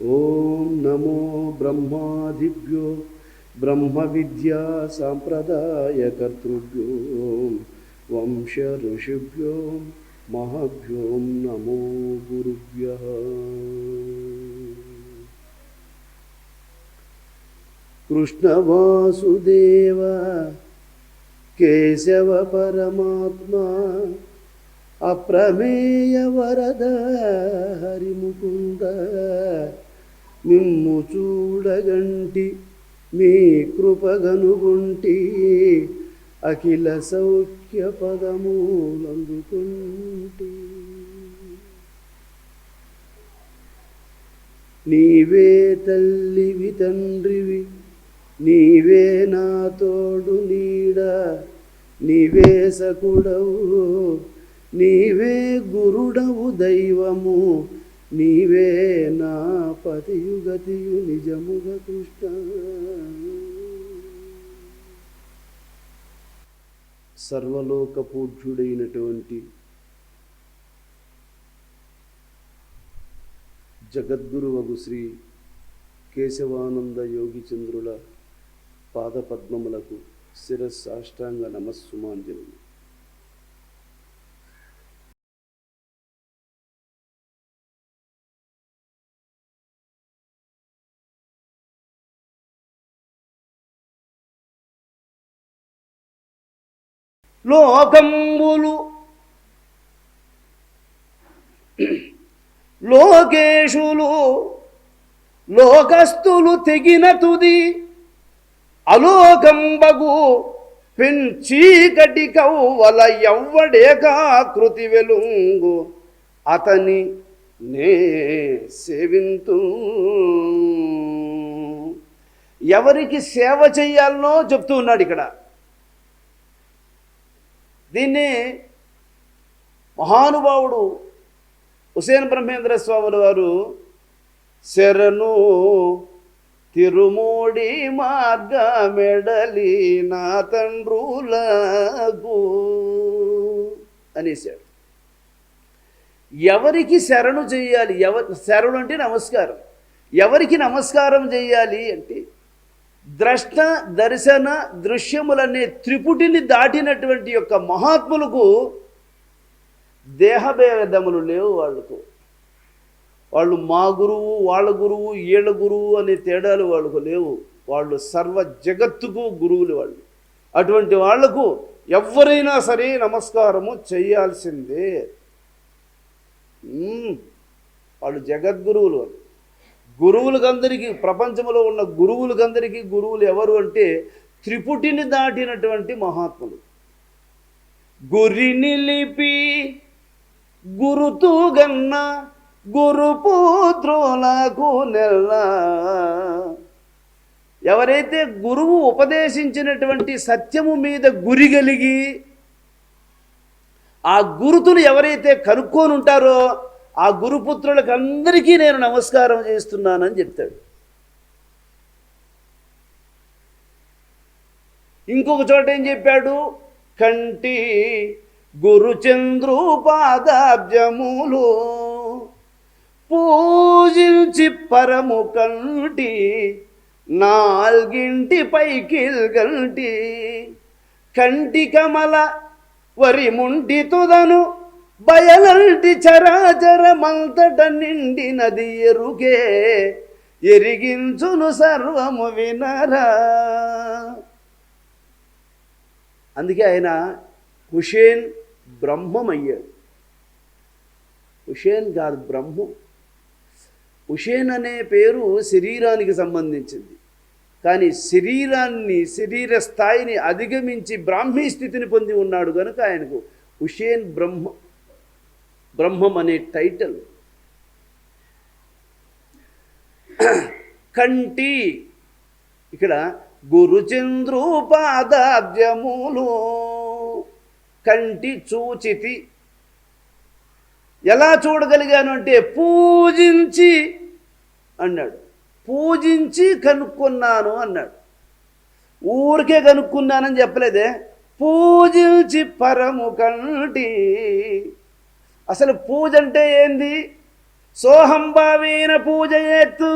ఓం నమో బ్రహ్మాదిభ్యో బ్రహ్మ విద్యా సాంప్రదాయకర్తృభ్యో వంశ ఋషిభ్యో మహాభ్యో నమో గురుభ్యః. కృష్ణ వాసుదేవ కేశవ పరమాత్మా అప్రమేయ వరద హరిముకుంద మిమ్ము చూడగంటి మీ కృపగనుగుంటి అఖిల సౌఖ్య పదములందుకుంటి. నీవే తల్లివి తండ్రివి నీవే నా తోడు నీడ నీవే సకుడవు నీవే గురుడవు దైవము నీవే నా పతియుగతియు నిజముగ కృష్ణ. సర్వలోక పూజ్యుడైనటువంటి జగద్గురువగు శ్రీ కేశవానంద యోగిచంద్రుల పాదపద్మములకు శిరస్సాష్టాంగ నమస్సుమాంజలి. లోకంబులు లోకేశులు లోకస్తులు తెగిన తుది అలోకంబగు పెంచీకటి కవ్వల ఎవ్వడేకాకృతి వెలుంగు అతని నే సేవింతు. ఎవరికి సేవ చెయ్యాలనో చెప్తూ ఉన్నాడు ఇక్కడ. దీన్ని మహానుభావుడు హుసేన్ బ్రహ్మేంద్ర స్వాముల వారు శరణు తిరుమూడి మార్గమెడలి నా తండ్రులకు అనేసాడు. ఎవరికి శరణు చేయాలి? శరణు అంటే నమస్కారం. ఎవరికి నమస్కారం చేయాలి అంటే ద్రష్ట దర్శన దృశ్యములనే త్రిపుటిని దాటినటువంటి యొక్క మహాత్ములకు దేహభేదములు లేవు. వాళ్ళు మా గురువు వాళ్ళ గురువు వీళ్ళ గురువు అనే తేడాలు వాళ్ళకు లేవు. వాళ్ళు సర్వ జగత్తుకు గురువులు. వాళ్ళు అటువంటి వాళ్లకు ఎవరైనా సరే నమస్కారము చేయాల్సిందే. వాళ్ళు జగద్గురువులు. గురువులకందరికీ, ప్రపంచంలో ఉన్న గురువులకందరికీ గురువులు ఎవరు అంటే త్రిపుటిని దాటినటువంటి మహాత్ములు. గురి నిలిపి గురుతుగన్న గురుపుత్రులకు నెల్ల. ఎవరైతే గురువు ఉపదేశించినటువంటి సత్యము మీద గురి కలిగి ఆ గురుతులు ఎవరైతే కనుక్కొని ఉంటారో ఆ గురుపుత్రులకు అందరికీ నేను నమస్కారం చేస్తున్నానని చెప్తాడు. ఇంకొక చోట ఏం చెప్పాడు? కంటి గురుచంద్రు పాదాబ్జములు పూజించి పరము కంటి నాల్గింటి పైకిల్గంటి కంటి కమల వరి ముంటి తుదను బయలంటి చరాచర మంతట నిండినది ఎరుగే ఎరిగించును సర్వము వినరా. అందుకే ఆయన హుసేన్ బ్రహ్మమయ్యాడు. హుసేన్ కాదు, బ్రహ్మం. హుసేన్ అనే పేరు శరీరానికి సంబంధించింది. కానీ శరీర స్థాయిని అధిగమించి బ్రాహ్మీ స్థితిని పొంది ఉన్నాడు కనుక ఆయనకు హుసేన్ బ్రహ్మం అనే టైటిల్. కంటి ఇక్కడ గురుచంద్రు పాదాబ్జములు కంటి చూచితి. ఎలా చూడగలిగాను అంటే పూజించి అన్నాడు. పూజించి కనుక్కున్నాను అన్నాడు. ఊరికే కనుక్కున్నానని చెప్పలేదే, పూజించి పరము కంటి. అసలు పూజ అంటే ఏంది? సోహంభావేన పూజయేత్,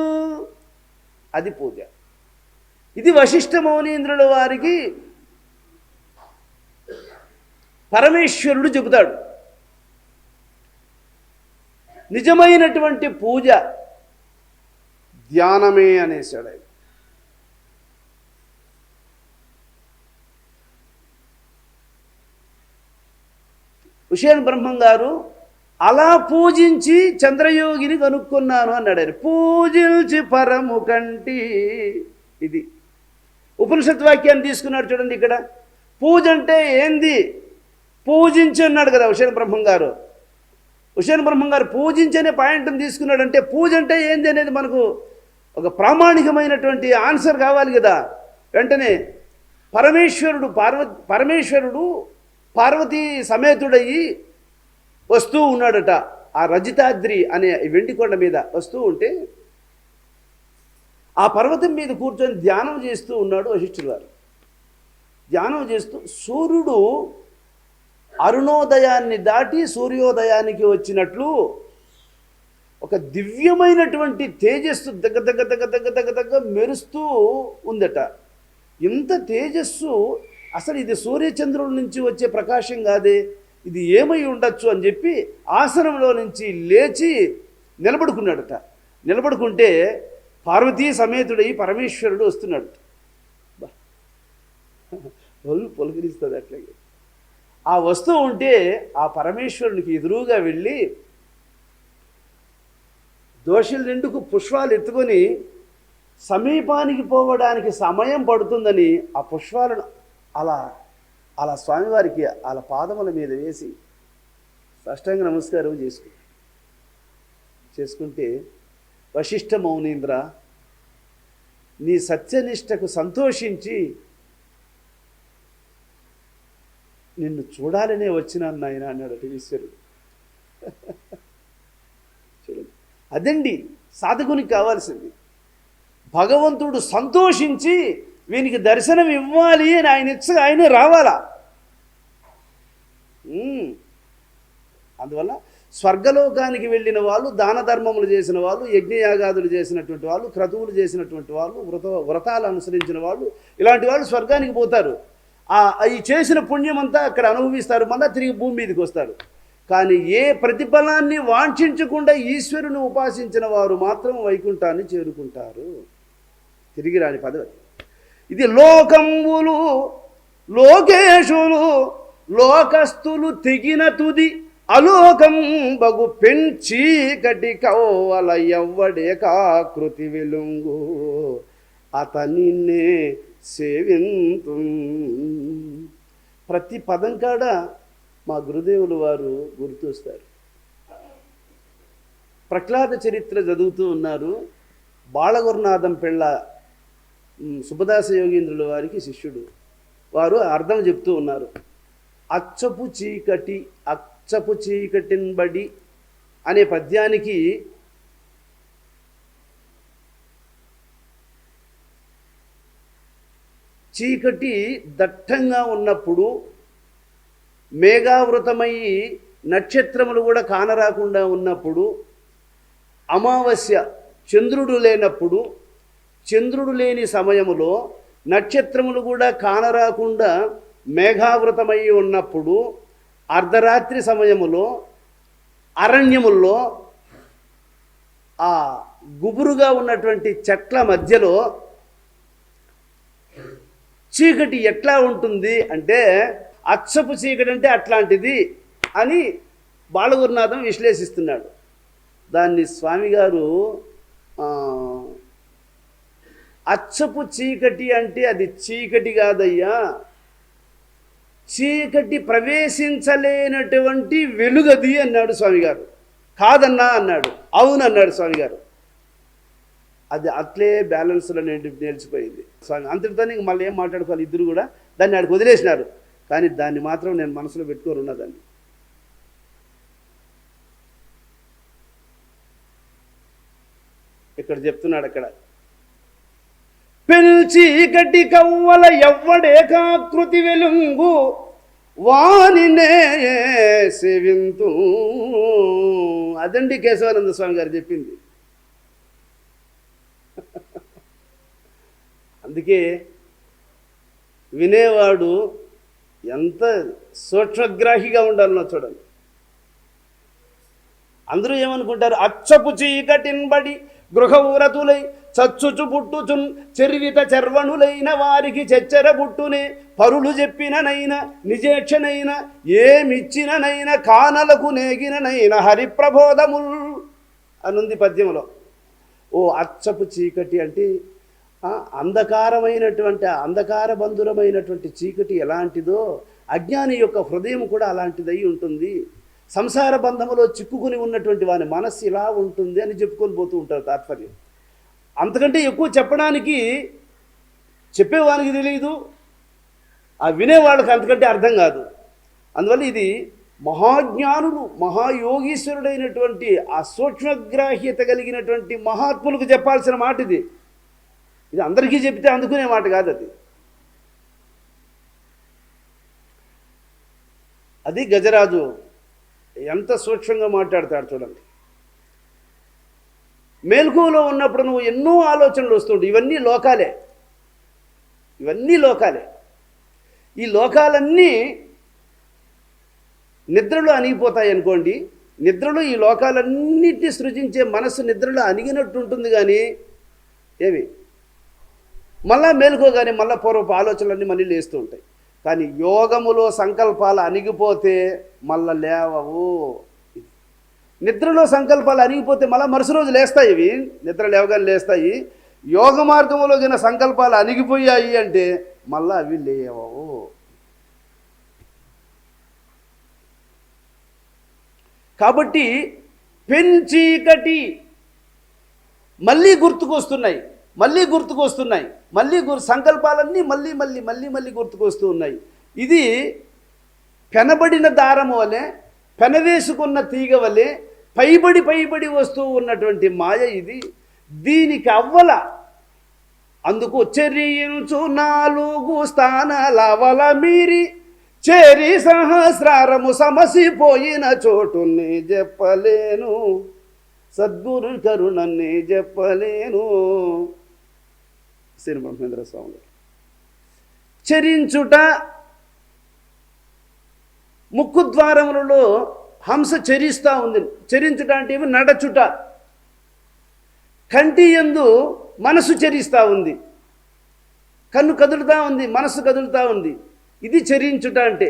అది పూజ. ఇది వశిష్ఠ మౌనీంద్రుల వారికి పరమేశ్వరుడు చెబుతాడు. నిజమైనటువంటి పూజ ధ్యానమే అనేసాడు ఆయన. హుషేన్ బ్రహ్మం గారు అలా పూజించి చంద్రయోగిని కనుక్కున్నాను అన్నాడు ఆయన. పూజించి పరము కంటి, ఇది ఉపనిషత్ వాక్యాన్ని తీసుకున్నాడు చూడండి. ఇక్కడ పూజ అంటే ఏంది, పూజించి అన్నాడు కదా హుషేన్ బ్రహ్మం గారు. హుషేన్ బ్రహ్మం గారు పూజించనే పాయింట్ని తీసుకున్నాడు. అంటే పూజ అంటే ఏంది అనేది మనకు ఒక ప్రామాణికమైనటువంటి ఆన్సర్ కావాలి కదా. వెంటనే పరమేశ్వరుడు పార్వతీ సమేతుడయ్యి వస్తూ ఉన్నాడట. ఆ రజితాద్రి అనే వెండికొండ మీద వస్తూ ఉంటే ఆ పర్వతం మీద కూర్చొని ధ్యానం చేస్తూ ఉన్నాడు వశిష్ఠుడు గారు. ధ్యానం చేస్తూ సూర్యుడు అరుణోదయాన్ని దాటి సూర్యోదయానికి వచ్చినట్లు ఒక దివ్యమైనటువంటి తేజస్సు దగ్గ దగ్గ దగ్గ దగ్గ దగ్గ దగ్గ మెరుస్తూ ఉందట. ఇంత తేజస్సు, అసలు ఇది సూర్యచంద్రుల నుంచి వచ్చే ప్రకాశం కాదే, ఇది ఏమై ఉండొచ్చు అని చెప్పి ఆసనంలో నుంచి లేచి నిలబడుకున్నాడట. నిలబడుకుంటే పార్వతీ సమేతుడై పరమేశ్వరుడు వస్తున్నాడు. వాళ్ళు పులకరిస్తుంది అట్లాగే. ఆ వస్తూ ఉంటే ఆ పరమేశ్వరునికి ఎదురుగా వెళ్ళి దోషుల నిండుకు పుష్పాలు ఎత్తుకొని సమీపానికి పోవడానికి సమయం పడుతుందని ఆ పుష్పాలను అలా అలా స్వామివారికి అలా పాదముల మీద వేసి సాష్టాంగ నమస్కారం చేసుకుంటే, వశిష్ఠ మౌనీంద్ర, నీ సత్యనిష్టకు సంతోషించి నిన్ను చూడాలనే వచ్చినాను నాయన అన్నాడు ఈశ్వరుడు. చూడండి, అదండి సాధకునికి కావాల్సింది. భగవంతుడు సంతోషించి వీనికి దర్శనం ఇవ్వాలి అని ఆయనే రావాలా. అందువల్ల స్వర్గలోకానికి వెళ్ళిన వాళ్ళు, దాన ధర్మములు చేసిన వాళ్ళు, యజ్ఞయాగాదులు చేసినటువంటి వాళ్ళు, క్రతువులు చేసినటువంటి వాళ్ళు, వ్రతాలు అనుసరించిన వాళ్ళు, ఇలాంటి వాళ్ళు స్వర్గానికి పోతారు. ఈ చేసిన పుణ్యమంతా అక్కడ అనుభవిస్తారు, మళ్ళీ తిరిగి భూమి మీదకి వస్తారు. కానీ ఏ ప్రతిఫలాన్ని వాంఛించకుండా ఈశ్వరుని ఉపాసించిన వారు మాత్రం వైకుంఠాన్ని చేరుకుంటారు, తిరిగి రాని పదవి. ఇది లోకంబులు లోకేశులు లోకస్తులు తెగిన తుది అలోకం బగు పెంచి గడ్డి కవ్వల ఎవ్వడే కాకృతి వెలుంగు అతనిన్నే సేవింతు. ప్రతి పదం కాడ మా గురుదేవులు వారు గుర్తొస్తారు. ప్రహ్లాద చరిత్ర చదువుతూ ఉన్నారు. బాలగురునాథం పెళ్ళ సుభదాస యోగీంద్రుల వారికి శిష్యుడు. వారు అర్థం చెప్తూ ఉన్నారు. అచ్చపు చీకటిన్బడి అనే పద్యానికి చీకటి దట్టంగా ఉన్నప్పుడు, మేఘావృతమయ్యి నక్షత్రములు కూడా కానరాకుండా ఉన్నప్పుడు, అమావాస్య చంద్రుడు లేనప్పుడు, చంద్రుడు లేని సమయములో, నక్షత్రములు కూడా కానరాకుండా మేఘావృతమయ్యి ఉన్నప్పుడు, అర్ధరాత్రి సమయములో అరణ్యముల్లో ఆ గుబురుగా ఉన్నటువంటి చెట్ల మధ్యలో చీకటి ఎట్లా ఉంటుంది అంటే, అచ్చపు చీకటి అంటే అట్లాంటిది అని బాలగురునాథం విశ్లేషిస్తున్నాడు. దాన్ని స్వామిగారు అచ్చపు చీకటి అంటే అది చీకటి కాదయ్యా, చీకటి ప్రవేశించలేనటువంటి వెలుగది అన్నాడు స్వామిగారు. కాదన్నా అన్నాడు. అవునన్నాడు స్వామిగారు. అది అట్లే బ్యాలెన్స్లో నిలిచిపోయింది స్వామి. అంతటితోనే మళ్ళీ ఏం మాట్లాడుకోవాలి, ఇద్దరు కూడా దాన్ని ఆడికి వదిలేసినారు. కానీ దాన్ని మాత్రం నేను మనసులో పెట్టుకోరున్నదాన్ని. ఇక్కడ చెప్తున్నాడు, అక్కడ పెంచి గడ్డి కవ్వల ఎవ్వడేకాకృతి వెలుంగు వానినే సేవింతు అదండి కేశవానంద స్వామి గారు చెప్పింది. అందుకే వినేవాడు ఎంత సూక్ష్మగ్రాహిగా ఉండాలనో చూడండి. అందరూ ఏమనుకుంటారు, అచ్చపు చీకటిన్బడి గృహవ్రతులై చచ్చుచు పుట్టుచున్ చెర్విత చర్వణులైన వారికి చెచ్చర బుట్టునే పరులు చెప్పిననైనా నిజేక్షనైనా ఏమిచ్చిననైనా కానలకు నేగిననైనా హరిప్రబోధముల్ అనుంది పద్యంలో. ఓ అచ్చపు చీకటి అంటే అంధకారబంధురమైనటువంటి చీకటి ఎలాంటిదో అజ్ఞాని యొక్క హృదయం కూడా అలాంటిదై ఉంటుంది. సంసార బంధములో చిక్కుకుని ఉన్నటువంటి వాని మనస్సు ఇలా ఉంటుంది అని చెప్పుకొని పోతూ ఉంటారు తాత్పర్యం. అంతకంటే ఎక్కువ చెప్పడానికి చెప్పేవానికి తెలియదు, ఆ వినేవాళ్ళకి అంతకంటే అర్థం కాదు. అందువల్ల ఇది మహాజ్ఞానులు మహాయోగీశ్వరుడైనటువంటి ఆ సూక్ష్మగ్రాహ్యత కలిగినటువంటి మహాత్ములకు చెప్పాల్సిన మాట ఇది. ఇది అందరికీ చెప్తే అందుకునే మాట కాదు అది. అది గజరాజు ఎంత సూక్ష్మంగా మాట్లాడతాడు చూడండి. మేల్కువలో ఉన్నప్పుడు నువ్వు ఎన్నో ఆలోచనలు వస్తుంటాయి. ఇవన్నీ లోకాలే. ఈ లోకాలన్నీ నిద్రలో అణిగిపోతాయి అనుకోండి. నిద్రలో ఈ లోకాలన్నిటినీ సృజించే మనస్సు నిద్రలో అణిగినట్టు ఉంటుంది. కానీ ఏమి మళ్ళా మేలుకోగానే మళ్ళీ పూర్వపు ఆలోచనలన్నీ మళ్ళీ లేస్తూ ఉంటాయి. కానీ యోగములో సంకల్పాలు అణిగిపోతే మళ్ళా లేవవు. నిద్రలో సంకల్పాలు అణిగిపోతే మళ్ళీ మరుసటి రోజు లేస్తాయి. ఇవి నిద్ర లేవగానే లేస్తాయి. యోగ మార్గంలో గిన సంకల్పాలు అణిగిపోయాయి అంటే మళ్ళీ అవి లేవవు. కాబట్టి పెంచీకటి మళ్ళీ గుర్తుకొస్తున్నాయి. సంకల్పాలన్నీ మళ్ళీ గుర్తుకొస్తూ ఉన్నాయి. ఇది పెనబడిన దారము వలె, పెనవేసుకున్న తీగ వలె పైబడి వస్తూ ఉన్నటువంటి మాయ ఇది. దీనికి అవ్వల అందుకు చెరియించు 4 స్థానాల అవల మీరి చేరి సహస్రారము సమసిపోయిన చోటుని చెప్పలేను, సద్గురు కరుణని చెప్పలేను. శ్రీ బ్రహ్మేంద్ర స్వామి చరించుట, ముక్కు ద్వారములలో హంస చరిస్తూ ఉంది. చరించుట అంటే ఏమి? నడచుట. కంటి యందు మనసు చరిస్తూ ఉంది. కన్ను కదులుతూ ఉంది, మనసు కదులుతూ ఉంది. ఇది చరించుట అంటే.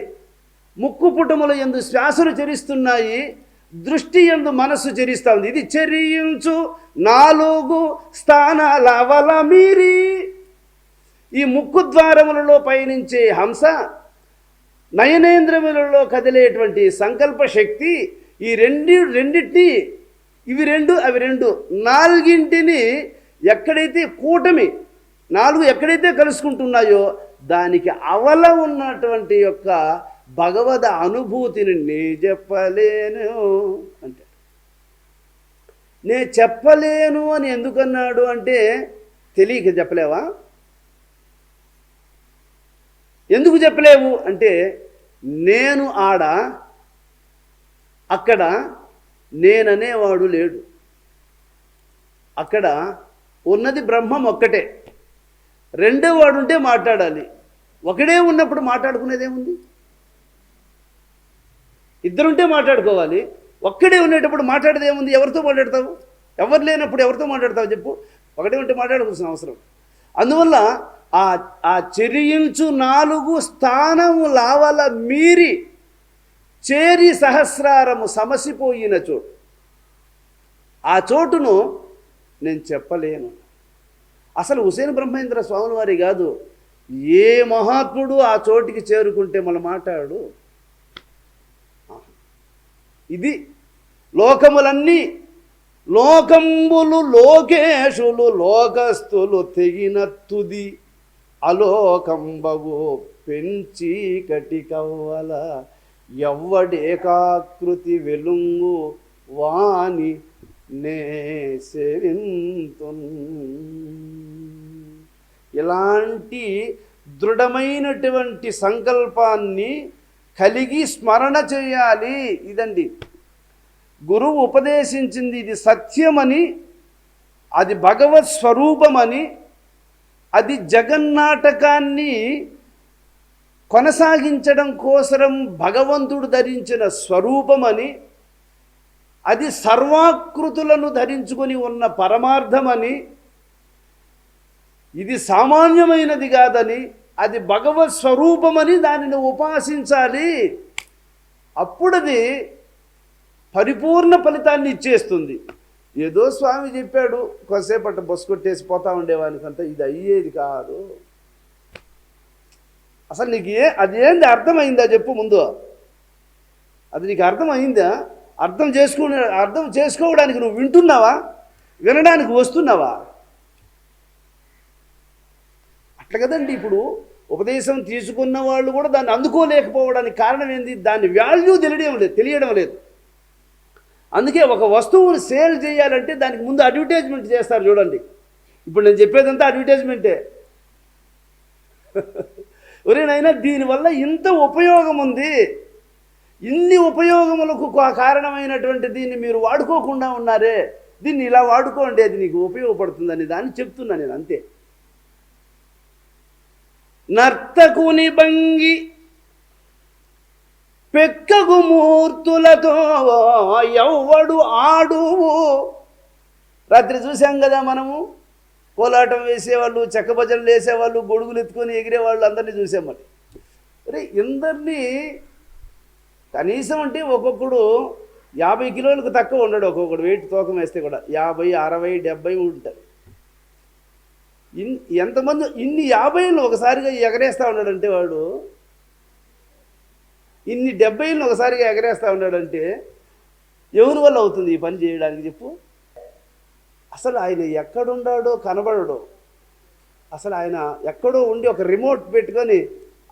ముక్కు పుటముల యందు శ్వాసలు చరిస్తున్నాయి, దృష్టి యందు మనస్సు చరిస్తూ ఉంది. ఇది చరించు 4 స్థానాల అవల మీరి. ఈ ముక్కు ద్వారములలో పయనించే హంస, నయనేంద్రములలో కదిలేటువంటి సంకల్ప శక్తి, ఈ రెండింటిని ఇవి 2 అవి 2 4ంటిని ఎక్కడైతే కూటమి 4 ఎక్కడైతే కలుసుకుంటున్నాయో దానికి అవల ఉన్నటువంటి యొక్క భగవద్ అనుభూతిని నే చెప్పలేను అంటే. నే చెప్పలేను అని ఎందుకన్నాడు అంటే తెలియక చెప్పలేవా? ఎందుకు చెప్పలేవు అంటే నేను అక్కడ నేననేవాడు లేడు. అక్కడ ఉన్నది బ్రహ్మం ఒక్కటే. రెండో వాడు ఉంటే మాట్లాడాలి. ఒకడే ఉన్నప్పుడు మాట్లాడుకునేదేముంది? ఇద్దరుంటే మాట్లాడుకోవాలి. ఒక్కడే ఉండేటప్పుడు మాట్లాడేది ఏముంది? ఎవరితో మాట్లాడతావు? ఎవరు లేనప్పుడు ఎవరితో మాట్లాడతావు చెప్పు? ఒకటే ఉంటే మాట్లాడుకోవాల్సిన అవసరం. అందువల్ల ఆ చెరియించు 4 స్థానముల అవల మీరి చేరి సహస్రారము సమసిపోయిన చోటు, ఆ చోటును నేను చెప్పలేను. అసలు హుసేన్ బ్రహ్మేంద్ర స్వాముల వారి కాదు, ఏ మహాత్ముడు ఆ చోటికి చేరుకుంటే మన మాట్లాడు. ఇది లోకములన్నీ లోకంబులు లోకేశులు లోకస్తులు తెగిన తుది అలోకంబగు పెంచి కటికవ్వల ఎవ్వడేకాకృతి వెలుంగు వాని నే సేవింతున్. ఇలాంటి దృఢమైనటువంటి సంకల్పాన్ని కలిగి స్మరణ చేయాలి. ఇదండి గురువు ఉపదేశించింది ఇది సత్యమని, అది భగవత్ స్వరూపమని, అది జగన్నాటకాన్ని కొనసాగించడం కోసం భగవంతుడు ధరించిన స్వరూపమని, అది సర్వాకృతులను ధరించుకొని ఉన్న పరమార్థమని, ఇది సామాన్యమైనది కాదని, అది భగవత్ స్వరూపమని దానిని ఉపాసించాలి. అప్పుడది పరిపూర్ణ ఫలితాన్ని ఇచ్చేస్తుంది. ఏదో స్వామి చెప్పాడు, కొద్దిసేపట్ట బొస్సు కొట్టేసి పోతా ఉండేవానికంతా ఇది అయ్యేది కాదు. అసలు నీకు అదేంది అర్థమైందా చెప్పు ముందు. అది నీకు అర్థమైందా? అర్థం చేసుకోవడానికి నువ్వు వింటున్నావా? వినడానికి వస్తున్నావా? అట్లా కదండి. ఇప్పుడు ఉపదేశం తీసుకున్న వాళ్ళు కూడా దాన్ని అందుకోలేకపోవడానికి కారణం ఏంది? దాని వాల్యూ తెలియడం లేదు. అందుకే ఒక వస్తువును సేల్ చేయాలంటే దానికి ముందు అడ్వర్టైజ్మెంట్ చేస్తారు చూడండి. ఇప్పుడు నేను చెప్పేదంతా అడ్వర్టైజ్మెంటే. ఒరేనైనా దీనివల్ల ఇంత ఉపయోగం ఉంది, ఇన్ని ఉపయోగములకు కారణమైనటువంటి దీన్ని మీరు వాడుకోకుండా ఉన్నారే, దీన్ని ఇలా వాడుకోండి, అది నీకు ఉపయోగపడుతుందని దాన్ని చెప్తున్నా నేను, అంతే. నర్తకుని భంగి పెక్కగు మూర్తులతో ఎవ్వడు ఆడువు. రాత్రి చూసాం కదా మనము, కోలాటం వేసేవాళ్ళు, చెక్క భజనలు వేసేవాళ్ళు, గొడుగులు ఎత్తుకొని ఎగిరేవాళ్ళు అందరినీ చూసాం. మరి అరే ఇందరినీ కనీసం అంటే ఒక్కొక్కడు 50 కిలోలకు తక్కువ ఉండడు. ఒక్కొక్కడు వెయిట్ తూకం వేస్తే కూడా 50, 60, 70 ఉంటారు. ఎంతమంది ఇన్ని 50లు ఒకసారిగా ఎగరేస్తూ ఉన్నాడంటే వాడు, ఇన్ని 70లను ఒకసారిగా ఎగరేస్తూ ఉన్నాడంటే ఎవరి వల్ల అవుతుంది ఈ పని చేయడానికి చెప్పు? అసలు ఆయన ఎక్కడున్నాడో కనబడడో. అసలు ఆయన ఎక్కడో ఉండి ఒక రిమోట్ పెట్టుకొని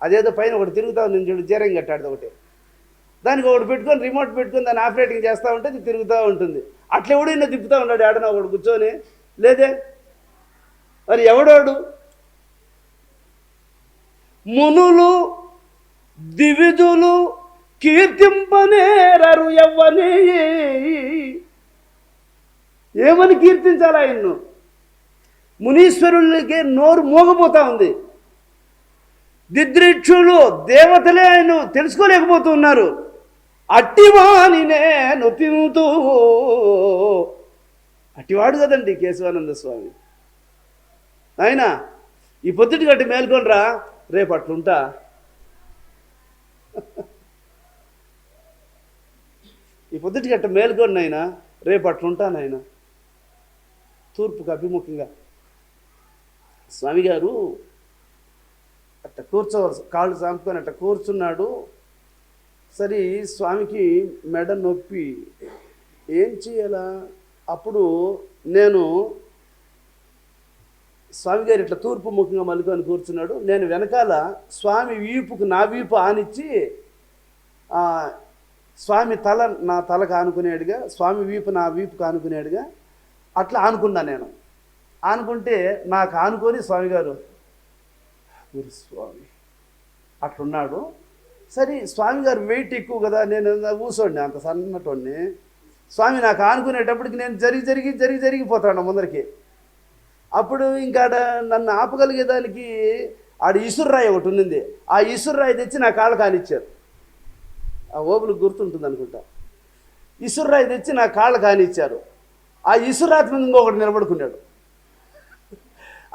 అదేదో పైన ఒకటి తిరుగుతూ ఉంది చూడు, జీరం కట్టాడు ఒకటి, దానికి ఒకటి పెట్టుకొని రిమోట్ పెట్టుకొని దాన్ని ఆపరేటింగ్ చేస్తూ ఉంటే అది తిరుగుతూ ఉంటుంది. అట్లా ఎవడైనా తిప్పుతూ ఉన్నాడు ఆడన ఒకడు కూర్చొని? లేదే. మరి ఎవడోడు? మునులు దివిజులు కీర్తింపనేరరు ఎవ్వని. ఏమని కీర్తించాలి ఆయన్ను? మునీశ్వరులకే నోరు మోగపోతా ఉంది. దిద్రిక్షులు దేవతలే ఆయన తెలుసుకోలేకపోతున్నారు. అట్టివాని నేను తింటూ. అట్టివాడు కదండి కేశవానంద స్వామి. ఆయన ఈ పొద్దుటి గట్టి మేల్కొనరా, రేపు అట్లుంటా. ఈ పొద్దుటి గట్ట మేల్కొని నాయనా, రేపు అట్లుంటానాయన. తూర్పుకు అభిముఖంగా స్వామి గారు అట్ట కూర్చోవలసి, కాళ్ళు సాంపుకొని అట్ట కూర్చున్నాడు. సరే స్వామికి మెడ నొప్పి, ఏం చేయాలా? అప్పుడు నేను స్వామి గారు ఇట్లా తూర్పు ముఖంగా మలుకొని కూర్చున్నాడు. నేను వెనకాల స్వామి వీపుకు నా వీపు ఆనిచ్చి, స్వామి తల నా తలకు ఆనుకునేడుగా, స్వామి వీపు నా వీపుకు ఆనుకునేడుగా అట్లా ఆనుకున్నా. నేను ఆనుకుంటే నాకు ఆనుకొని స్వామి గారు, గురుస్వామి అట్లున్నాడు. సరే స్వామి గారు వెయిట్ ఎక్కువ కదా, నేను కూర్చోండి అంత సన్నటోడిని. స్వామి నాకు ఆనుకునేటప్పటికి నేను జరిగిపోతాను ముందరికి. అప్పుడు ఇంకా నన్ను ఆపగలిగేదానికి ఆడ ఇసుర్రాయి ఒకటి ఉన్నింది. ఆ ఇసుర్రాయి తెచ్చి నా కాళ్ళ కానిచ్చారు. ఆ ఓబులకు గుర్తుంటుంది అనుకుంటా. ఇసుర్రాయి తెచ్చి నా కాళ్ళ కానిచ్చారు. ఆ ఇసుర్రాయి మీద ఇంకొకటి నిలబడుకున్నాడు.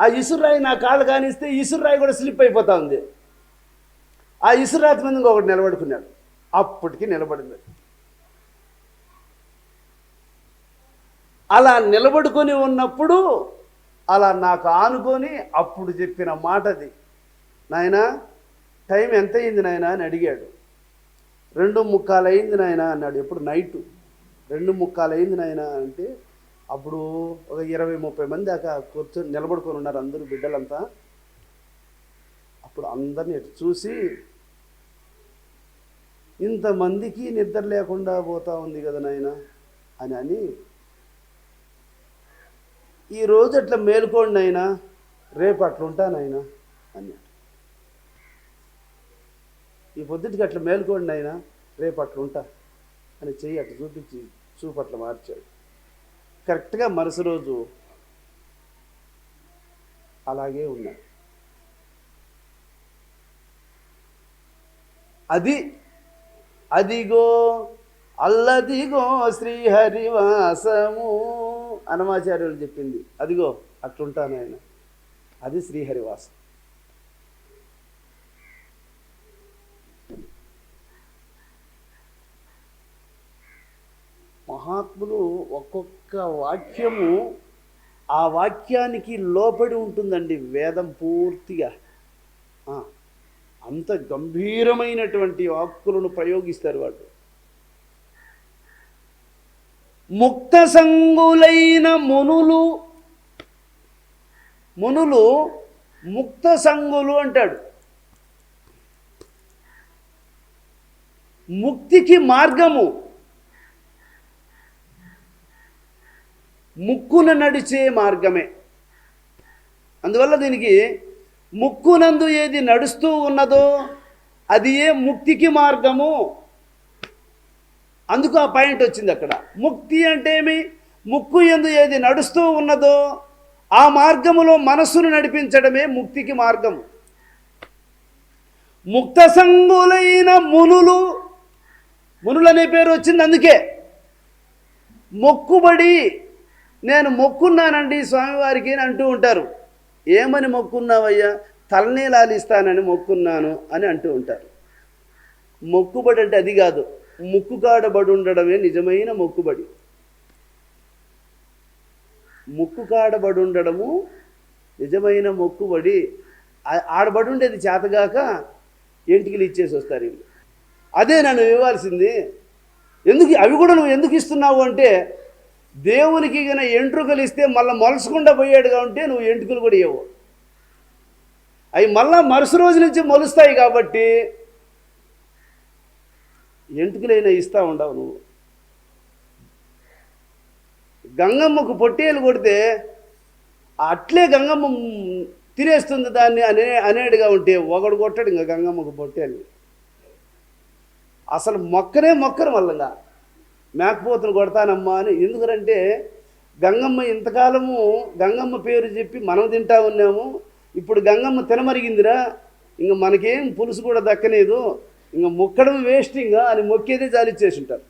ఆ ఇసుర్రాయి నా కాళ్ళు కానిస్తే ఇసుర్రాయి కూడా స్లిప్ అయిపోతా ఉంది. ఆ ఇసుర్రాయి మీద ఇంకొకటి నిలబడుకున్నాడు. అప్పటికి నిలబడింది. అలా నిలబడుకొని ఉన్నప్పుడు అలా నాకు ఆనుకొని అప్పుడు చెప్పిన మాటది, నాయనా టైం ఎంత అయింది నాయనా అని అడిగాడు. 2:45 అయింది నాయనా అన్నాడు. ఎప్పుడు నైటు 2:45 అయింది నాయనా అంటే అప్పుడు ఒక 20-30 మంది దాకా కూర్చొని నిలబడుకొని ఉన్నారు అందరూ బిడ్డలంతా. అప్పుడు అందరిని ఎటు చూసి, ఇంతమందికి నిద్ర లేకుండా పోతా ఉంది కదా నాయనా అని ఈరోజు అట్లా మేలుకోండి నాయనా, రేపు అట్లుంటానైనా అన్నాడు. ఈ పొద్దుటికి అట్లా మేలుకోండి నాయనా, రేపు అట్లుంటా అని చెయ్యి అట్లా చూపించి చూపట్ల మార్చాడు. కరెక్ట్గా మరుసటి రోజు అలాగే ఉన్నాడు. అదిగో అల్లదిగో శ్రీహరివాసము అన్నమాచార్యులు చెప్పింది. అదిగో అట్లుంటాను ఆయన, అది శ్రీహరివాసం. మహాత్ములు ఒక్కొక్క వాక్యము ఆ వాక్యానికి లోబడి ఉంటుందండి వేదం పూర్తిగా. అంత గంభీరమైనటువంటి వాక్కులను ప్రయోగిస్తారు వాళ్ళు. ముక్త సంగులైన మునులు ముక్త సంగులు అంటాడు. ముక్తికి మార్గము ముక్కున నడిచే మార్గమే. అందువల్ల దీనికి ముక్కునందు ఏది నడుస్తూ ఉన్నదో అది ఏ ముక్తికి మార్గము. అందుకు ఆ పాయింట్ వచ్చింది అక్కడ. ముక్తి అంటే ఏమి? ముక్కు యందు ఏది నడుస్తూ ఉన్నదో ఆ మార్గములో మనస్సును నడిపించడమే ముక్తికి మార్గము. ముక్త సంగులైన మునులనే పేరు వచ్చింది అందుకే. మొక్కుబడి, నేను మొక్కున్నానండి స్వామివారికి అని అంటూ ఉంటారు. ఏమని మొక్కున్నావయ్యా? తలనీలాలు ఇస్తానని మొక్కున్నాను అని అంటూ ఉంటారు. మొక్కుబడి అంటే అది కాదు, ముక్కుకాడబడి ఉండడమే నిజమైన మొక్కుబడి. ముక్కుకాడబడి ఉండడము నిజమైన మొక్కుబడి. ఆడబడి ఉండేది చేతగాక ఎంటికలు ఇచ్చేసి వస్తారు వీళ్ళు. అదే నన్ను ఇవ్వాల్సింది. ఎందుకు అవి కూడా నువ్వు ఎందుకు ఇస్తున్నావు అంటే, దేవునికి గన ఎంట్రుకలు ఇస్తే మళ్ళీ మొలసకుండా పోయాడుగా ఉంటే నువ్వు ఎంట్రుకలు కూడా ఇవ్వవు. అవి మళ్ళా మరుసటి రోజు నుంచి మొలుస్తాయి కాబట్టి ఎంట్రుకలైనా ఇస్తూ ఉండవు నువ్వు. గంగమ్మకు పొట్టేలు కొడితే అట్లే గంగమ్మ తినేస్తుంది దాన్ని అనేడుగా ఉంటే ఒకడు కొట్టాడు ఇంకా గంగమ్మకు పొట్టేలు. అసలు మొక్కరు మళ్ళా మేకపోతులు కొడతానమ్మా అని. ఎందుకంటే గంగమ్మ ఇంతకాలము గంగమ్మ పేరు చెప్పి మనం తింటా ఉన్నాము. ఇప్పుడు గంగమ్మ తినమరిగిందిరా, ఇంక మనకేం పులుసు కూడా దక్కలేదు, ఇంక మొక్కడం వేస్ట్ ఇంకా అని మొక్కేదే జాలిచ్చేసి ఉంటారు.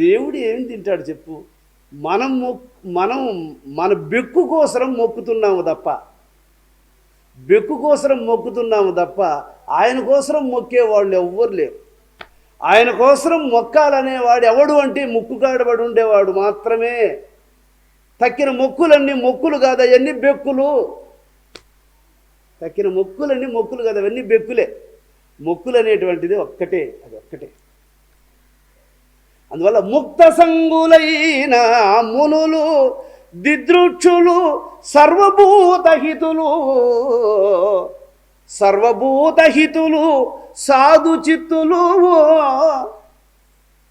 దేవుడు ఏం తింటాడు చెప్పు? మనం మన బెక్కు కోసరం మొక్కుతున్నాము తప్ప ఆయన కోసరం మొక్కేవాళ్ళు ఎవ్వరు లేరు. ఆయన కోసరం మొక్కాలనేవాడు ఎవడు అంటే ముక్కుకాడబడి ఉండేవాడు మాత్రమే. తక్కిన మొక్కులన్నీ మొక్కులు కాదు, అవన్నీ బెక్కులు. తక్కిన మొక్కులన్నీ మొక్కులు కాదు, అవన్నీ బెక్కులే. మొక్కులు అనేటువంటిది ఒక్కటే, అది ఒక్కటే. అందువల్ల ముక్త సంగులైన మునులు దిదృక్షులు సర్వభూతహితులు సాధు చిత్తులు.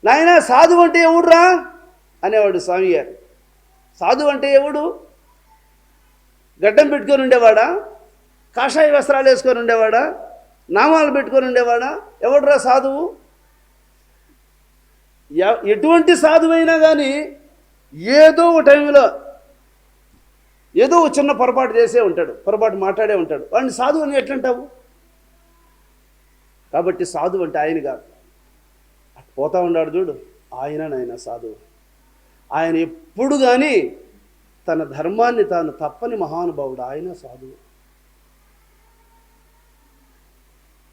నాయన సాధు అంటే ఎవడురా అనేవాడు స్వామి గారు. సాధు అంటే ఎవడు? గడ్డం పెట్టుకొని ఉండేవాడా? కాషాయ వస్త్రాలు వేసుకొని ఉండేవాడా? నామాలు పెట్టుకొని ఉండేవాడా? ఎవడురా సాధువు? ఎటువంటి సాధువైనా కానీ ఏదో ఒక టైంలో ఏదో ఒక చిన్న పొరపాటు చేసే ఉంటాడు, పొరపాటు మాట్లాడే ఉంటాడు. వాడిని సాధువు అని ఎట్లంటావు? కాబట్టి సాధువు అంటే ఆయన కాదు, పోతా ఉన్నాడు చూడు, ఆయన సాధువు. ఆయన ఎప్పుడు కానీ తన ధర్మాన్ని తాను తప్పని మహానుభావుడు, ఆయన సాధువు.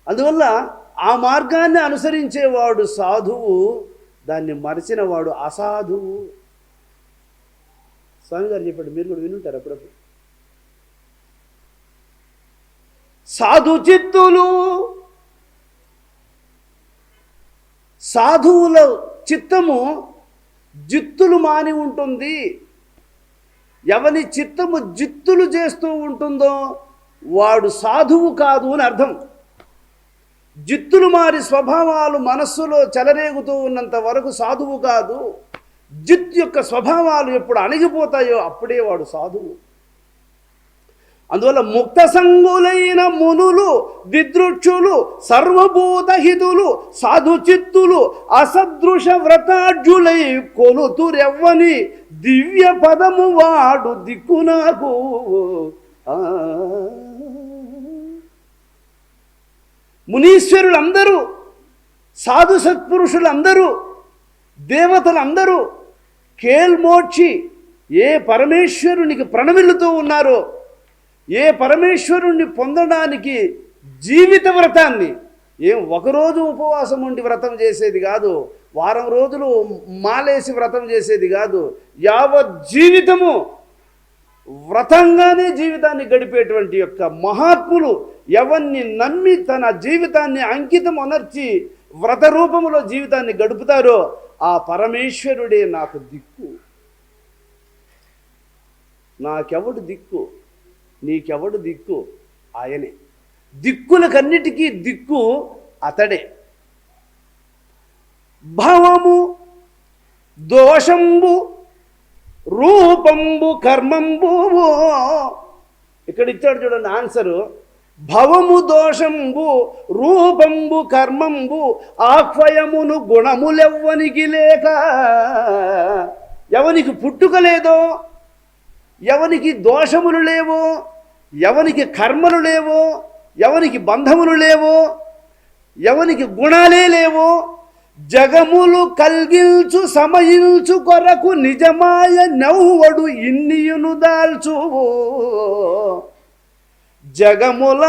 అందువల్ల ఆ మార్గాన్ని అనుసరించేవాడు సాధువు, దాన్ని మరిచిన వాడు అసాధువు. స్వామి గారు చెప్పాడు, మీరు కూడా వినుంటారు అప్పుడప్పుడు. సాధు చిత్తులు, సాధువుల చిత్తము జిత్తులు మాని ఉంటుంది. ఎవని చిత్తము జిత్తులు చేస్తూ ఉంటుందో వాడు సాధువు కాదు అని అర్థం. జిత్తులు మారి స్వభావాలు మనస్సులో చెలరేగుతూ ఉన్నంత వరకు సాధువు కాదు. జిత్ యొక్క స్వభావాలు ఎప్పుడు అణిగిపోతాయో అప్పుడే వాడు సాధువు. అందువల్ల ముక్త సంగులైన మునులు దిదృక్షులు సర్వభూతహితులు సాధుచిత్తులు అసదృశ వ్రతాఢ్యులై కొలుతురెవ్వని దివ్య పదము వాడు దిక్కు నాకు. మునీశ్వరులందరూ, సాధు సత్పురుషులందరూ, దేవతలందరూ కేల్మోడ్చి ఏ పరమేశ్వరునికి ప్రణమిల్లుతూ ఉన్నారో, ఏ పరమేశ్వరుణ్ణి పొందడానికి జీవిత వ్రతాన్ని, ఒకరోజు ఉపవాసం ఉండి వ్రతం చేసేది కాదు, వారం రోజులు మాలేసి వ్రతం చేసేది కాదు, యావత్ జీవితము వ్రతంగానే జీవితాన్ని గడిపేటువంటి యొక్క మహాత్ములు ఎవరిని నమ్మి తన జీవితాన్ని అంకితం అనర్చి వ్రత రూపంలో జీవితాన్ని గడుపుతారో ఆ పరమేశ్వరుడే నాకు దిక్కు. నాకెవడు దిక్కు? నీకెవడు దిక్కు? ఆయనే. దిక్కులకన్నిటికీ దిక్కు అతడే. భవము దోషంబు రూపంబు కర్మంబు. ఇక్కడ ఇచ్చాడు చూడండి ఆన్సరు. భవము దోషంబు రూపంబు కర్మంబు ఆహ్వయమును గుణములెవ్వనికి లేక. ఎవనికి పుట్టుక లేదో, ఎవనికి దోషములు లేవో, ఎవనికి కర్మలు లేవో, ఎవనికి బంధములు లేవో, ఎవనికి గుణాలే లేవో, జగములు కల్గిల్చు సమయించు కొరకు నిజమాయ నవ్వడు ఇన్నియును దాల్చు. జగముల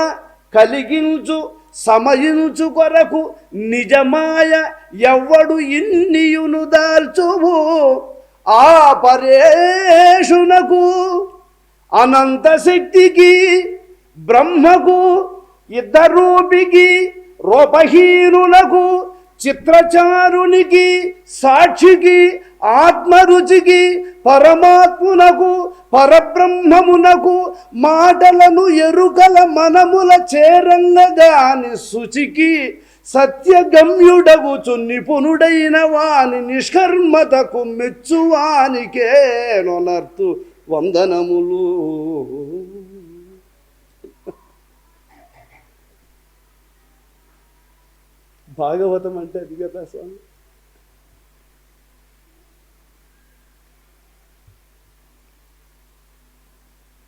కలిగించు సమయించు కొరకు నిజమాయ ఎవ్వడు ఇన్నియును దాల్చువు. ఆ పరేషునకు అనంత శక్తికి బ్రహ్మకు ఇద్దరూపికి రూపహీనులకు చిత్రచారునికి సాక్షికి ఆత్మరుచికి పరమాత్మునకు పరబ్రహ్మమునకు మాటలను ఎరుకల మనముల చేరంగదాని శుచికి సత్యగమ్యుడగుచు నిపుణుడైన వాని నిష్కర్మతకు మెచ్చువానికే నొనర్తు వందనములు. భాగవతం అంటే అది కదా స్వామి.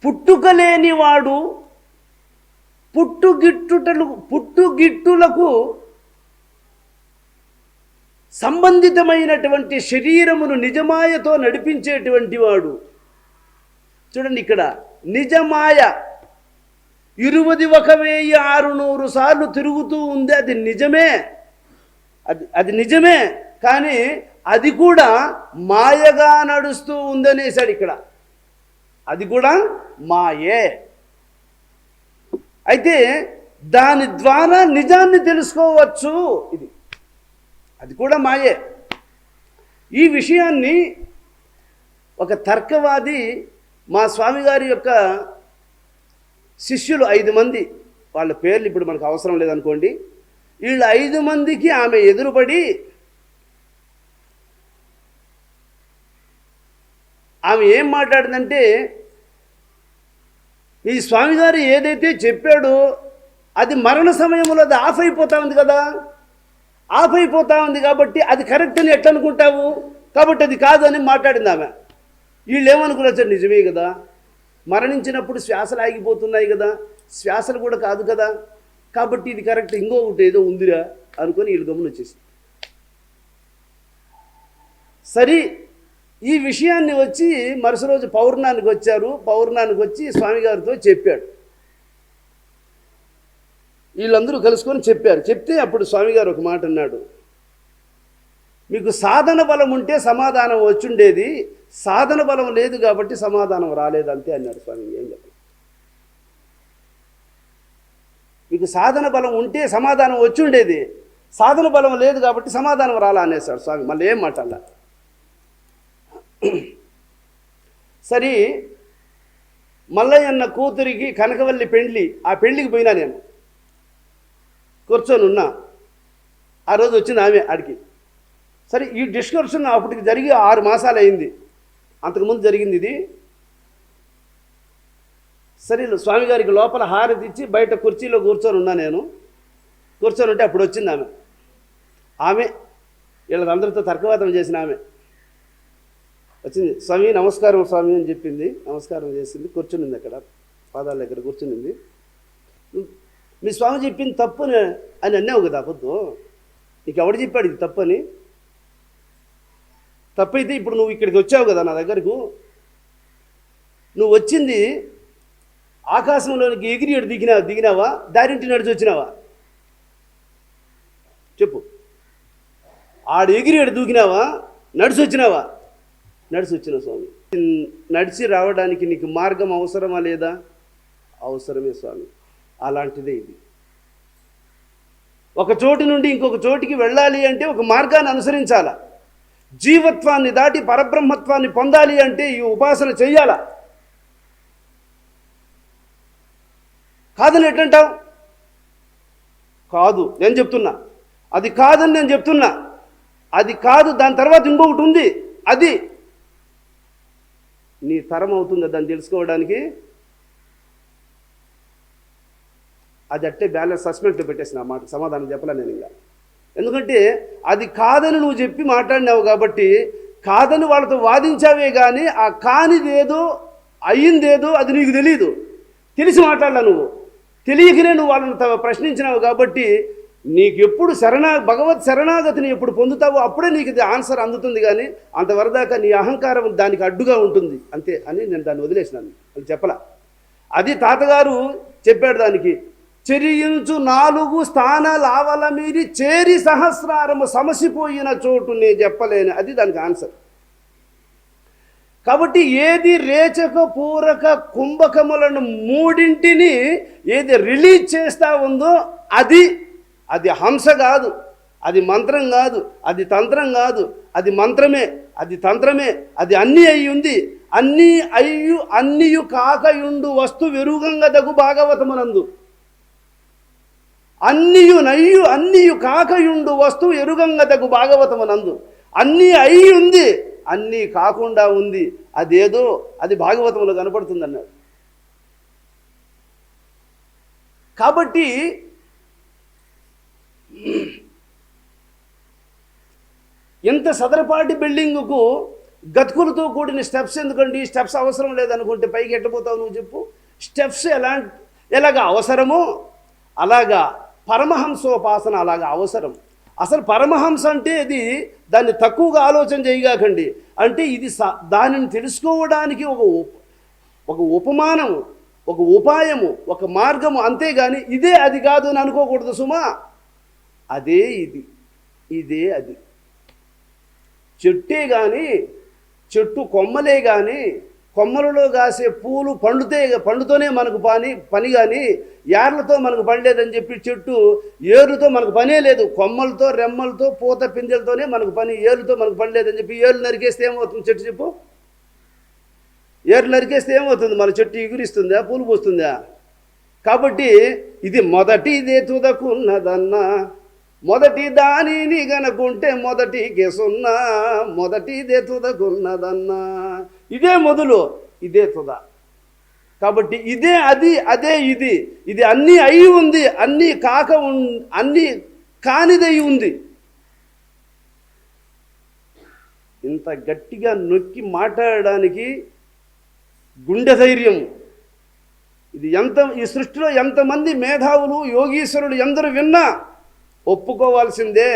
పుట్టుక లేనివాడు పుట్టుగిట్టులకు సంబంధితమైనటువంటి శరీరమును నిజమాయతో నడిపించేటువంటి వాడు. చూడండి ఇక్కడ నిజమాయ 21,600 సార్లు తిరుగుతూ ఉంది. అది నిజమే, అది నిజమే. కానీ అది కూడా మాయగా నడుస్తూ ఉందనేసాడు ఇక్కడ. అది కూడా మాయే. అయితే దాని ద్వారా నిజాన్ని తెలుసుకోవచ్చు. అది కూడా మాయే. ఈ విషయాన్ని ఒక తర్కవాది, మా స్వామి గారి యొక్క శిష్యులు 5 మంది, వాళ్ళ పేర్లు ఇప్పుడు మనకు అవసరం లేదనుకోండి, వీళ్ళు 5 మందికి ఆమె ఎదురుపడి ఆమె ఏం మాట్లాడిందంటే, ఈ స్వామి గారు ఏదైతే చెప్పాడో అది మరణ సమయంలో అది ఆఫ్ అయిపోతా ఉంది కదా, ఆఫ్ అయిపోతా ఉంది కాబట్టి అది కరెక్ట్ అని ఎట్లా అనుకుంటావు, కాబట్టి అది కాదు అని మాట్లాడింది ఆమె. వీళ్ళు ఏమనుకున్నారు సార్, నిజమే కదా, మరణించినప్పుడు శ్వాసలు ఆగిపోతున్నాయి కదా, శ్వాసలు కూడా కాదు కదా, కాబట్టి ఇది కరెక్ట్, ఇంకొకటి ఏదో ఉందిరా అనుకొని వీళ్ళు గమనం వచ్చేసి సరే ఈ విషయాన్ని వచ్చి మరుసటి రోజు పౌర్ణానికి వచ్చారు. పౌర్ణానికి వచ్చి స్వామి గారితో చెప్పాడు. వీళ్ళందరూ కలుసుకొని చెప్పారు. చెప్తే అప్పుడు స్వామి గారు ఒక మాట అన్నాడు, మీకు సాధన బలం ఉంటే సమాధానం వచ్చుండేది, సాధన బలం లేదు కాబట్టి సమాధానం రాలేదు అంతే అన్నాడు స్వామి. ఏం చెప్పాలి, మీకు సాధన బలం ఉంటే సమాధానం వచ్చుండేది, సాధన బలం లేదు కాబట్టి సమాధానం రాలా అనేసాడు స్వామి. మళ్ళీ ఏం మాట్లాడాల. సరే మల్లయ్యన్న కూతురికి కనకవల్లి పెండ్లి, ఆ పెళ్లికి పోయినా నేను కూర్చొని ఉన్నా. ఆ రోజు వచ్చింది ఆమె ఆడికి. సరే ఈ డిస్కషన్ అప్పటికి జరిగి 6 మాసాలు అయింది, అంతకుముందు జరిగింది ఇది. సరే స్వామి గారికి లోపల హారతి ఇచ్చి బయట కుర్చీలో కూర్చొని ఉన్నా. నేను కూర్చొని ఉంటే అప్పుడు వచ్చింది ఆమె వీళ్ళందరితో తర్కవాదం చేసిన ఆమె వచ్చింది. స్వామి నమస్కారం స్వామి అని చెప్పింది. నమస్కారం చేసింది, కూర్చునింది, అక్కడ పాదాల దగ్గర కూర్చునింది. మీ స్వామి చెప్పింది తప్పు అని అన్నావు కదా అబద్ధం, నీకు ఎవడు చెప్పాడు ఇది తప్పని? తప్పైతే ఇప్పుడు నువ్వు ఇక్కడికి వచ్చావు కదా నా దగ్గరకు, నువ్వు వచ్చింది ఆకాశంలోనికి ఎగిరి దిగినావా దారింటి నడిచి వచ్చినావా చెప్పు? ఆడు ఎగిరి దూకినావా నడిచి వచ్చినావా? నడిచి వచ్చిన స్వామి. నడిచి రావడానికి నీకు మార్గం అవసరమా లేదా? అవసరమే స్వామి. అలాంటిదే ఇది. ఒక చోటు నుండి ఇంకొక చోటికి వెళ్ళాలి అంటే ఒక మార్గాన్ని అనుసరించాలా. జీవత్వాన్ని దాటి పరబ్రహ్మత్వాన్ని పొందాలి అంటే ఈ ఉపాసన చెయ్యాలా. కాదని ఎట్లంటావు? కాదు నేను చెప్తున్నా, అది కాదని నేను చెప్తున్నా. అది కాదు, దాని తర్వాత ఇంకొకటి ఉంది, అది నీ తరం అవుతుందా దాన్ని తెలుసుకోవడానికి? అది అట్టే బ్యాలెన్స్ సస్పెండ్లో పెట్టేసిన ఆ మాట సమాధానం చెప్పలే నేను ఇంకా. ఎందుకంటే అది కాదని నువ్వు చెప్పి మాట్లాడినావు కాబట్టి, కాదని వాళ్ళతో వాదించావే కానీ ఆ కానిదేదో అయ్యిందేదో అది నీకు తెలియదు. తెలిసి మాట్లాడలా నువ్వు, తెలియకనే నువ్వు వాళ్ళని ప్రశ్నించినావు కాబట్టి నీకు ఎప్పుడు భగవత్ శరణాగతిని ఎప్పుడు పొందుతావో అప్పుడే నీకు ఇది ఆన్సర్ అందుతుంది. కానీ అంతవరదాకా నీ అహంకారం దానికి అడ్డుగా ఉంటుంది అంతే అని నేను దాన్ని వదిలేసినాను. అది చెప్పలా. అది తాతగారు చెప్పాడు దానికి, చెరియించు 4 స్థానాలు ఆవల మీరి చేరి సహస్రారము సమసిపోయిన చోటు నేను చెప్పలేను. అది దానికి ఆన్సర్. కాబట్టి ఏది రేచక పూరక కుంభకములను మూడింటిని ఏది రిలీజ్ చేస్తూ ఉందో అది హంస కాదు, అది మంత్రం కాదు, అది తంత్రం కాదు, అది మంత్రమే, అది తంత్రమే, అది అన్నీ అయి ఉంది. అన్నియు కాకయుండు వస్తు వెరుగంగదగు భాగవతమునందు. అన్నియు కాకయుండు వస్తు ఎరుగంగదగు భాగవతమునందు. అన్నీ అయి ఉంది, అన్నీ కాకుండా ఉంది, అదేదో అది భాగవతంలో కనపడుతుంది అన్నాడు. కాబట్టి ఎంత సదరపాటి బిల్డింగుకు గతుకులతో కూడిన స్టెప్స్ ఎందుకండి? స్టెప్స్ అవసరం లేదనుకుంటే పైకి ఎట్టబోతావు నువ్వు చెప్పు? స్టెప్స్ ఎలాగా అవసరమో అలాగా పరమహంసోపాసన అలాగా అవసరం. అసలు పరమహంస అంటే దాన్ని తక్కువగా ఆలోచన చేయగాకండి. అంటే ఇది దానిని తెలుసుకోవడానికి ఒక ఉపమానం, ఒక ఉపాయము, ఒక మార్గము, అంతేగాని ఇదే అది కాదు అని అనుకోకూడదు సుమా. అదే ఇదే అది. చెట్టే కానీ, చెట్టు కొమ్మలే కానీ, కొమ్మలలో కాసే పూలు పండుతోనే మనకు పని కానీ ఏర్లతో మనకు పండలేదని చెప్పి చెట్టు ఏర్లతో మనకు పనే లేదు. కొమ్మలతో రెమ్మలతో పూత పిందెలతోనే మనకు పని, ఏర్లతో మనకు పండలేదని చెప్పి ఏర్లు నరికేస్తే ఏమవుతుంది చెట్టు చెప్పు? ఏర్లు నరికేస్తే ఏమవుతుంది? మన చెట్టు ఎగురిస్తుందా, పూలు పోస్తుందా? కాబట్టి ఇది మొదటిదే తుదకున్నదన్నా, మొదటి దానిని గనుకుంటే మొదటికే సున్నా, మొదటిదే తుదకున్నదన్నా. ఇదే మొదలు, ఇదే తుద. కాబట్టి ఇదే అది, అదే ఇది అన్నీ అయి ఉంది, అన్నీ అన్నీ కానిదై ఉంది. ఇంత గట్టిగా నొక్కి మాట్లాడడానికి గుండె ధైర్యం. ఈ సృష్టిలో ఎంతమంది మేధావులు యోగీశ్వరులు ఎందరు విన్నా ఒప్పుకోవాల్సిందే,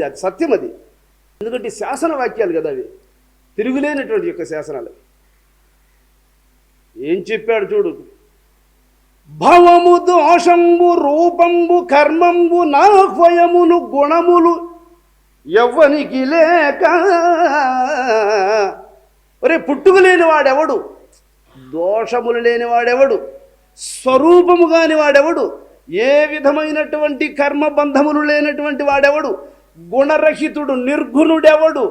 అది సత్యం. అది ఎందుకంటే శాసన వాక్యాలు కదా అవి, తిరుగులేనటువంటి యొక్క శాసనాలు. ఏం చెప్పాడు చూడు, భవము దోషంబు రూపంబు కర్మంబు నాహ్వయమును గుణములు ఎవ్వనికి లేక. ఒరే పుట్టుక లేని వాడెవడు, దోషములు లేని వాడెవడు, స్వరూపము కాని వాడెవడు, ఏ విధమైనటువంటి కర్మబంధములు లేనటువంటి వాడెవడు, గుణరహితుడు నిర్గుణుడెవడు,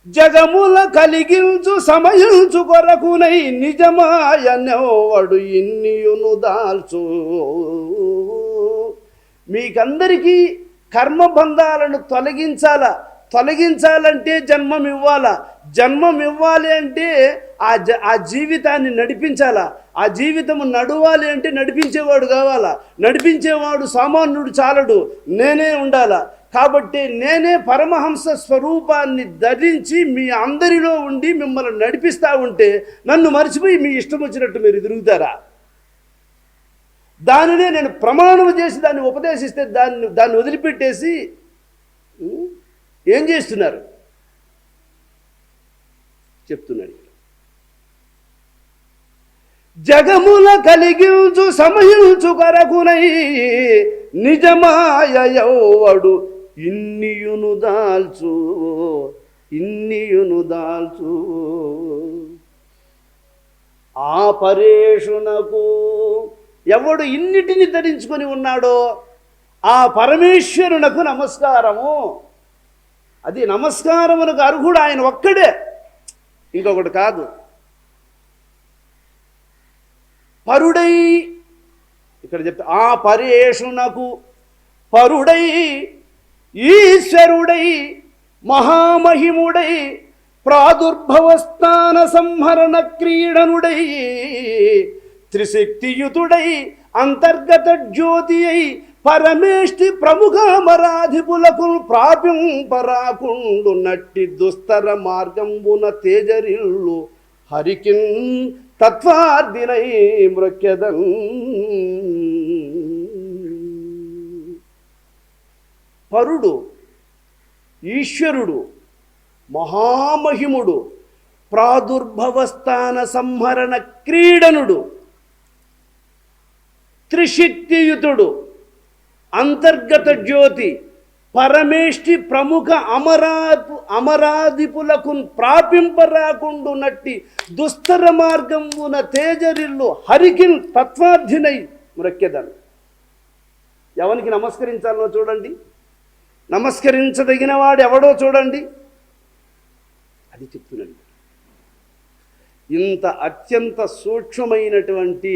జగముల కలిగించు సమయించు కొరకునై నిజమాయనెవడు ఇన్నియును దాల్చు. మీకందరికీ కర్మబంధాలను తొలగించాలా, తొలగించాలంటే జన్మం ఇవ్వాలా. జన్మం ఇవ్వాలి అంటే ఆ జీవితాన్ని నడిపించాలా. ఆ జీవితం నడవాలి అంటే నడిపించేవాడు కావాలా. నడిపించేవాడు సామాన్యుడు చాలడు, నేనే ఉండాలా. కాబట్టి నేనే పరమహంస స్వరూపాన్ని ధరించి మీ అందరిలో ఉండి మిమ్మల్ని నడిపిస్తూ ఉంటే నన్ను మర్చిపోయి మీ ఇష్టం వచ్చినట్టు మీరు తిరుగుతారా? దానినే నేను ప్రమాణం చేసి దాన్ని ఉపదేశిస్తే దాన్ని వదిలిపెట్టేసి ఏం చేస్తున్నారు చెప్తున్నాడు. జగముల కలిగించు సమయించు కొరకునై నిజమాయ యౌవడు ఇన్నియును దాల్చు ఆ పరేషునకు ఎవడు ఇన్నిటిని ధరించుకొని ఉన్నాడో ఆ పరమేశ్వరునకు నమస్కారము. అది నమస్కారమునకు అర్హుడు ఆయన ఒక్కడే, ఇంకొకటి కాదు. పరుడై ఇక్కడ చెప్తా, ఆ పరేషునకు పరుడై ఈశ్వరుడై మహామహిముడై ప్రాదుర్భవస్థాన సంహరణ క్రీడనుడై త్రిశక్తియుతుడై అంతర్గత జ్యోతి అయి పరమేష్టి ప్రముఖ అమరాధిపులకు ప్రాపింపరాకుండు నట్టి దుస్తర మార్గంబున తేజరిల్లు హరికిన్ తత్వార్దినై మృక్యదన్. పరుడు, ఈశ్వరుడు, మహామహిముడు, ప్రాదుర్భవస్థాన సంహరణ క్రీడనుడు, త్రిశక్తియుతుడు, అంతర్గత జ్యోతి, పరమేష్టి ప్రముఖ అమరాధిపులకు ప్రాపింపరాకుండు నట్టి దుస్తర మార్గంబున తేజరిల్లు హరికిన్ తత్వార్థినై మృక్యదన్. ఎవరికి నమస్కరించాలనో చూడండి, నమస్కరించదగిన వాడు ఎవడో చూడండి, అది చెప్తున్నాడు. ఇంత అత్యంత సూక్ష్మమైనటువంటి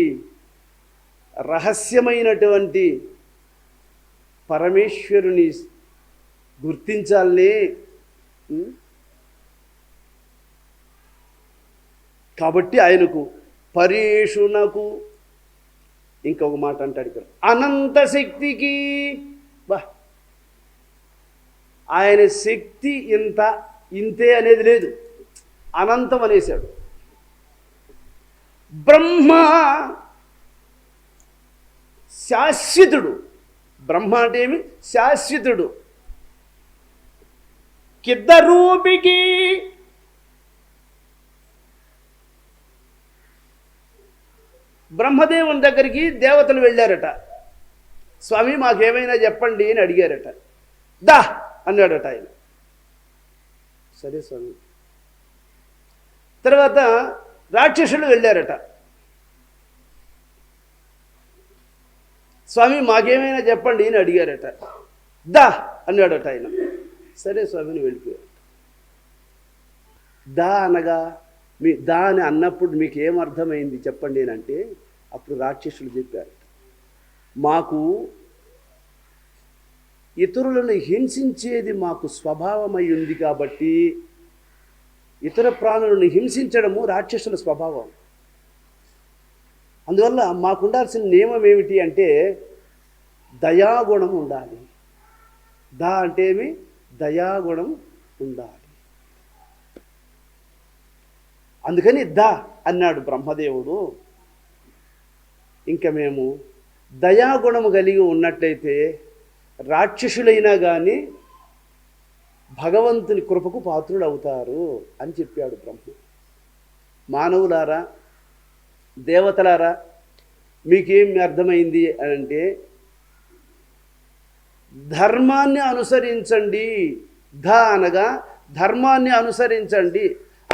రహస్యమైనటువంటి పరమేశ్వరుని గుర్తించాలనే. కాబట్టి ఆయనకు పరేషునకు ఇంకొక మాట అంటాడు ఇక్కడ, అనంత శక్తికి. బా, ఆయన శక్తి ఇంతే అనేది లేదు, అనంతం అనేశాడు. బ్రహ్మ శాశ్వతుడు. బ్రహ్మ అంటే ఏమి? శాశ్వతుడు. కిద్దరూపికి బ్రహ్మదేవుని దగ్గరికి దేవతలు వెళ్ళారట. స్వామి మాకేమైనా చెప్పండి అని అడిగారట. దా అన్నాడట ఆయన. సరే స్వామి. తర్వాత రాక్షసులు వెళ్ళారట. స్వామి మాకేమైనా చెప్పండి అని అడిగారట. దా అన్నాడట ఆయన. సరే స్వామిని వెళ్ళిపోయారు. దా అనగా దా అని అన్నప్పుడు మీకు ఏమర్థమైంది చెప్పండి అని అంటే అప్పుడు రాక్షసులు చెప్పారు, మాకు ఇతరులను హింసించేది మాకు స్వభావమై ఉంది కాబట్టి ఇతర ప్రాణులను హింసించడము రాక్షసుల స్వభావం. అందువల్ల మాకు ఉండాల్సిన నియమం ఏమిటి అంటే దయాగుణం ఉండాలి. దా అంటే ఏమి? దయాగుణం ఉండాలి. అందుకని దా అన్నాడు బ్రహ్మదేవుడు. ఇంకా మేము దయాగుణము కలిగి ఉన్నట్లయితే రాక్షసులైనా కానీ భగవంతుని కృపకు పాత్రులు అవుతారు అని చెప్పాడు బ్రహ్మ. మానవులారా, దేవతలారా, మీకేం అర్థమైంది అని అంటే ధర్మాన్ని అనుసరించండి. ధ అనగా ధర్మాన్ని అనుసరించండి.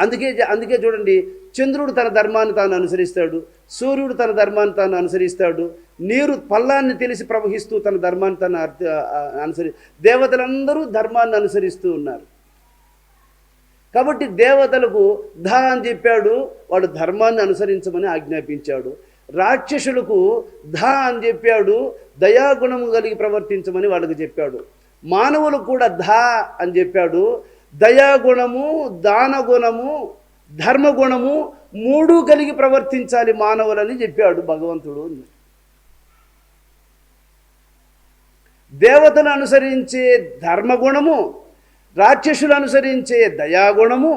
అందుకే చూడండి, చంద్రుడు తన ధర్మాన్ని తాను అనుసరిస్తాడు, సూర్యుడు తన ధర్మాన్ని తాను అనుసరిస్తాడు, నీరు పల్లాన్ని తెలిసి ప్రవహిస్తూ తన ధర్మాన్ని తాను దేవతలందరూ ధర్మాన్ని అనుసరిస్తూ ఉన్నారు. కాబట్టి దేవతలకు ధ అని చెప్పాడు, వాడు ధర్మాన్ని అనుసరించమని ఆజ్ఞాపించాడు. రాక్షసులకు ధ అని చెప్పాడు, దయాగుణము కలిగి ప్రవర్తించమని వాళ్ళకి చెప్పాడు. మానవులు కూడా అని చెప్పాడు. దయాగుణము, దానగుణము, ధర్మగుణము 3 కలిగి ప్రవర్తించాలి మానవులని చెప్పాడు భగవంతుడు. దేవతను అనుసరించే ధర్మగుణము, రాక్షసులు అనుసరించే దయాగుణము,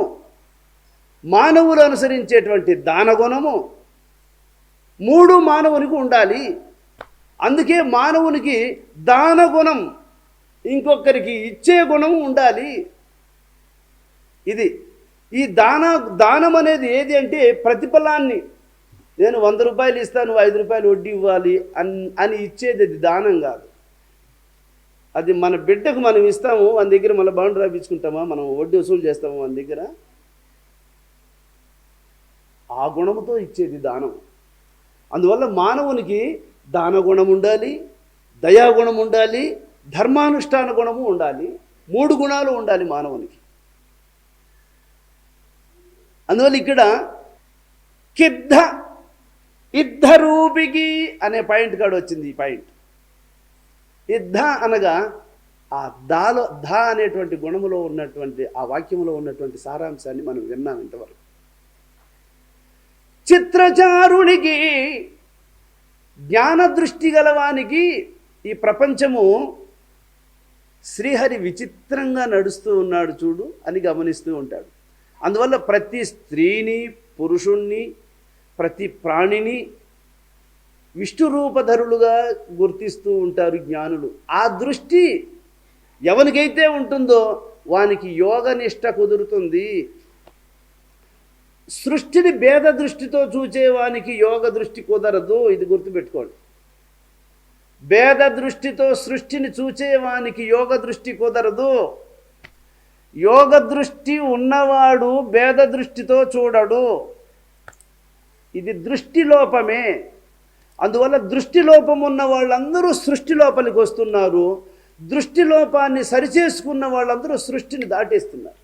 మానవులు అనుసరించేటువంటి దానగుణము 3 మానవునికి ఉండాలి. అందుకే మానవునికి దానగుణం, ఇంకొకరికి ఇచ్చే గుణం ఉండాలి. ఇది ఈ దానం అనేది ఏది అంటే ప్రతిఫలాన్ని, నేను 100 రూపాయలు ఇస్తాను, 5 రూపాయలు వడ్డీ ఇవ్వాలి అని ఇచ్చేది అది దానం కాదు. అది మన బిడ్డకు మనం ఇస్తాము, మన దగ్గర మన బాండ్ రాపించుకుంటామా, మనం వడ్డీ వసూలు చేస్తామా మన దగ్గర, ఆ గుణముతో ఇచ్చేది దానం. అందువల్ల మానవునికి దానగుణం ఉండాలి, దయాగుణం ఉండాలి, ధర్మానుష్ఠాన గుణము ఉండాలి. 3 గుణాలు ఉండాలి మానవునికి. అందువల్ల ఇక్కడ ఇద్ధరూపికి అనే పాయింట్ కాడ వచ్చింది. ఈ పాయింట్ ఇద్ధ అనగా ఆ ధ అనేటువంటి గుణములో ఉన్నటువంటి ఆ వాక్యంలో ఉన్నటువంటి సారాంశాన్ని మనం విన్నాం ఇంతవరకు. చిత్రచారునికి, జ్ఞానదృష్టి గలవానికి ఈ ప్రపంచము శ్రీహరి విచిత్రంగా నడుస్తూ ఉన్నాడు చూడు అని గమనిస్తూ ఉంటాడు. అందువల్ల ప్రతి స్త్రీని, పురుషుణ్ణి, ప్రతి ప్రాణిని విష్ణురూపధరులుగా గుర్తిస్తూ ఉంటారు జ్ఞానులు. ఆ దృష్టి ఎవరికైతే ఉంటుందో వానికి యోగనిష్ట కుదురుతుంది. సృష్టిని భేద దృష్టితో చూచేవానికి యోగ దృష్టి కుదరదు. ఇది గుర్తుపెట్టుకోండి. భేద దృష్టితో సృష్టిని చూచేవానికి యోగ దృష్టి కుదరదు. యోగ దృష్టి ఉన్నవాడు భేద దృష్టితో చూడడు. ఇది దృష్టి లోపమే. అందువల్ల దృష్టి లోపం ఉన్న వాళ్ళందరూ సృష్టి లోపలికి వస్తున్నారు. దృష్టి లోపాన్ని సరిచేసుకున్న వాళ్ళందరూ సృష్టిని దాటేస్తున్నారు.